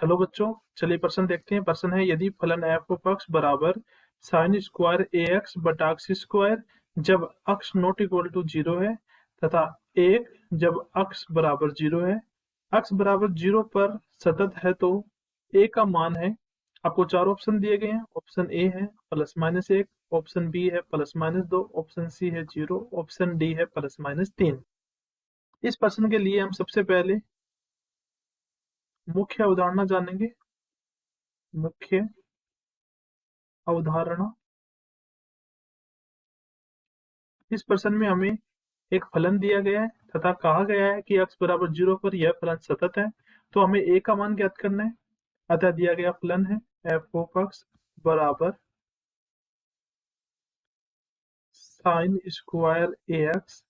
Hello बच्चों, चलिए प्रश्न देखते हैं। प्रश्न है, यदि फलन एफ ऑफ एक्स बराबर साइन स्क्वायर ए एक्स बटा एक्स स्क्वायर जब एक्स नॉट इक्वल टू 0 है तथा एक जब एक्स बराबर 0 है, एक्स बराबर 0 पर सतत है, तो ए का मान है। आपको चार ऑप्शन दिए गए हैं। ऑप्शन ए है +-1, ऑप्शन बी है +-2, ऑप्शन सी है 0, ऑप्शन डी है +-3। इस प्रश्न के लिए हम सबसे पहले मुख्य अवधारणा जानेंगे। मुख्य अवधारणा। इस प्रश्न में हमें एक फलन दिया गया है तथा कहा गया है कि x बराबर 0 पर यह फलन सतत है, तो हमें a का मान ज्ञात करना है। अतः दिया गया फलन है f ऑफ x बराबर साइन स्क्वायर ए एक्स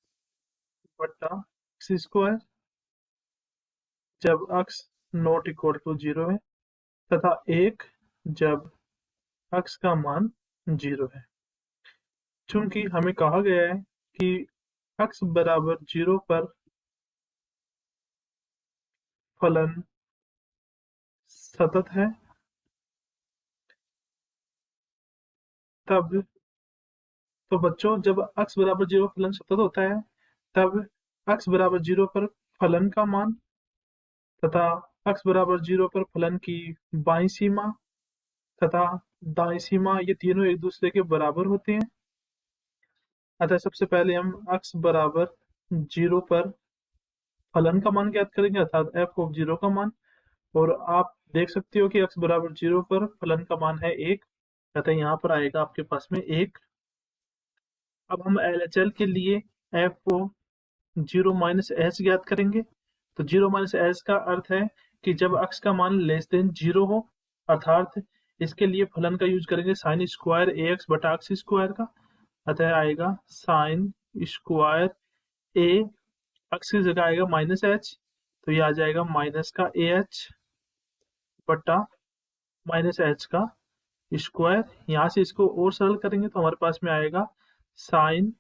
बटा एक्स स्क्वायर जब x नॉट इक्वल टू 0 है तथा एक जब x का मान 0 है। चूंकि हमें कहा गया है कि x बराबर 0 पर फलन सतत है, तब तो बच्चों जब x बराबर 0 फलन सतत होता है, तब x बराबर 0 पर फलन का मान तथा x बराबर 0 पर फलन की बाईं सीमा तथा दाईं सीमा, ये तीनों एक दूसरे के बराबर होते हैं। अतः सबसे पहले हम x बराबर 0 पर फलन का मान ज्ञात करेंगे, अर्थात f ऑफ 0 का मान। और आप देख सकते हो कि x बराबर 0 पर फलन का मान है 1, अतः यहाँ पर आएगा आपके पास में 1। अब हम LHL के लिए f को 0 माइनस एच ज्ञात करेंगे। तो 0 माइनस एच का अर्थ है कि जब x का मान लेस देन 0 हो, अर्थात इसके लिए फलन का यूज करेंगे साइन स्क्वायर ए एक्स बटा एक्स स्क्वायर का। अतः आएगा साइन स्क्वायर ए, एक्स की जगह आएगा माइनस एच, तो ये आ जाएगा माइनस का ए एच बटा माइनस एच का स्क्वायर। यहाँ से इसको और सरल करेंगे तो हमारे पास में आएगा साइन,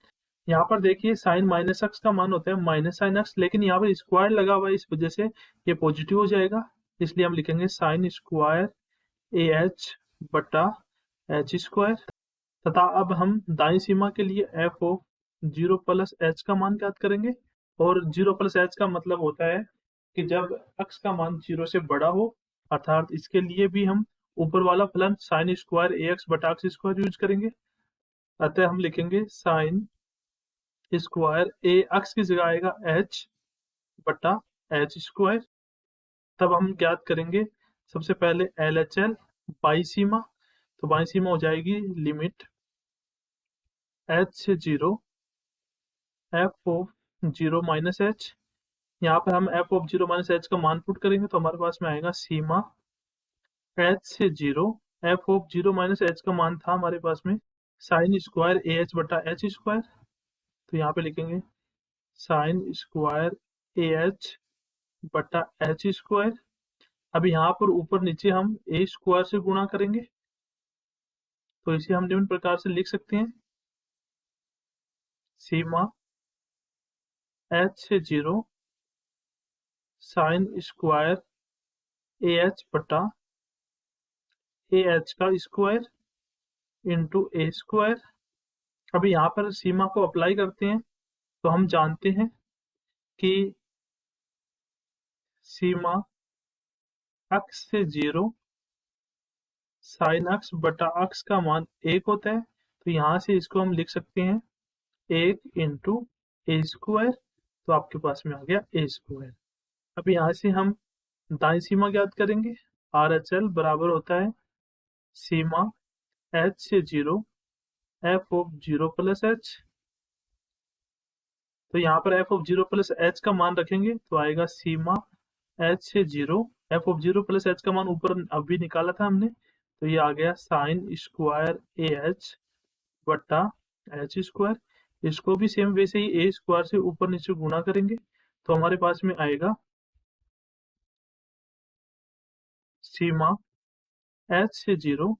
यहाँ पर देखिए साइन माइनस एक्स का मान होता है माइनस साइन एक्स, लेकिन यहाँ पर स्क्वायर लगा हुआ है, इस वजह से ये पॉजिटिव हो जाएगा। इसलिए हम लिखेंगे साइन स्क्वायर ए एच बटा एच स्क्वायर। तथा अब हम दाईं सीमा के लिए एफ ओ 0 प्लस एच का मान ज्ञात करेंगे। और 0 प्लस एच का मतलब होता है कि जब एक्स का मान 0 से बड़ा हो, अर्थात इसके लिए भी हम ऊपर वाला फलन साइन स्क्वायर ए एक्स बटा एक्स स्क्वायर यूज करेंगे। अतः हम लिखेंगे साइन स्क्वायर ए एक्स की जगह आएगा एच बटा एच स्क्वायर। तब हम ज्ञात करेंगे सबसे पहले LHL बाई सीमा। तो बाई सीमा हो जाएगी लिमिट h से 0 f ऑफ 0 माइनस एच। यहाँ पर हम f ऑफ 0 माइनस एच का मान पुट करेंगे तो हमारे पास में आएगा सीमा h से 0 f ऑफ 0 माइनस एच का मान था हमारे पास में साइन स्क्वायर ए एच बटा एच स्क्वायर। तो यहाँ पे लिखेंगे साइन स्क्वायर ए एच बटा एच स्क्वायर। अब यहाँ पर ऊपर नीचे हम ए स्क्वायर से गुणा करेंगे, तो इसे हम निम्न प्रकार से लिख सकते हैं, सीमा h से 0 साइन स्क्वायर ए एच बटा ए एच का स्क्वायर इंटू ए स्क्वायर। अब यहाँ पर सीमा को अप्लाई करते हैं तो हम जानते हैं कि सीमा x से 0 साइन x बटा x का मान 1 होता है, तो यहाँ से इसको हम लिख सकते हैं 1 इंटू ए स्क्वायर। तो आपके पास में आ गया ए स्क्वायर। अब यहाँ से हम दाईं सीमा ज्ञात करेंगे। RHL बराबर होता है सीमा h से 0 f ऑफ 0 प्लस एच। तो यहाँ पर f ऑफ 0 प्लस एच का मान रखेंगे तो आएगा सीमा h से 0 f ऑफ 0 प्लस एच का मान ऊपर अभी निकाला था हमने, तो ये आ गया साइन स्क्वायर ए एच बटा एच स्क्वायर। इसको भी सेम वैसे ही ए स्क्वायर से ऊपर नीचे गुणा करेंगे तो हमारे पास में आएगा सीमा h से 0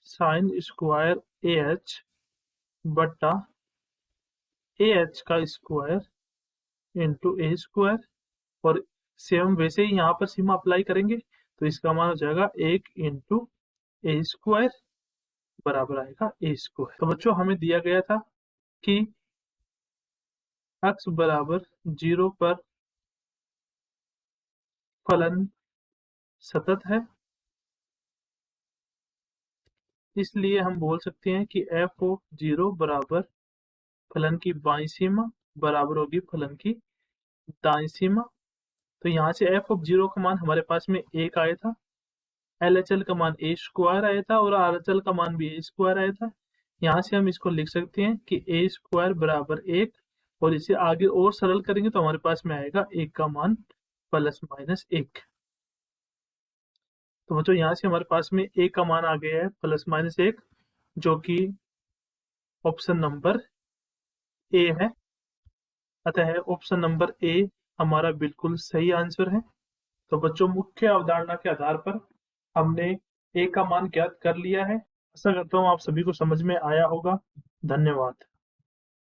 साइन स्क्वायर ए एच बटा ए एच का स्क्वायर इंटू ए स्क्वायर। और सेम वैसे ही यहाँ पर सीमा अप्लाई करेंगे तो इसका मान हो जाएगा 1 इंटू ए स्क्वायर बराबर आएगा ए स्क्वायर। तो बच्चों हमें दिया गया था कि x बराबर 0 पर फलन सतत है, इसलिए हम बोल सकते हैं कि एफ ऑफ 0 बराबर फलन की बाईं सीमा बराबर होगी फलन की दाईं सीमा। तो यहाँ से एफ ऑफ 0 का मान हमारे पास में 1 आया था, LHL का मान ए स्क्वायर आया था और RHL का मान भी ए स्क्वायर आया था। यहाँ से हम इसको लिख सकते हैं कि ए स्क्वायर बराबर 1, और इसे आगे और सरल करेंगे तो हमारे पास में आएगा 1 का मान प्लस माइनस 1। तो बच्चों यहाँ से हमारे पास में ए का मान आ गया है प्लस माइनस 1, जो कि ऑप्शन नंबर ए है। अतः ऑप्शन नंबर ए हमारा बिल्कुल सही आंसर है। तो बच्चों मुख्य अवधारणा के आधार पर हमने ए का मान ज्ञात कर लिया है। आशा करता हूँ आप सभी को समझ में आया होगा। धन्यवाद।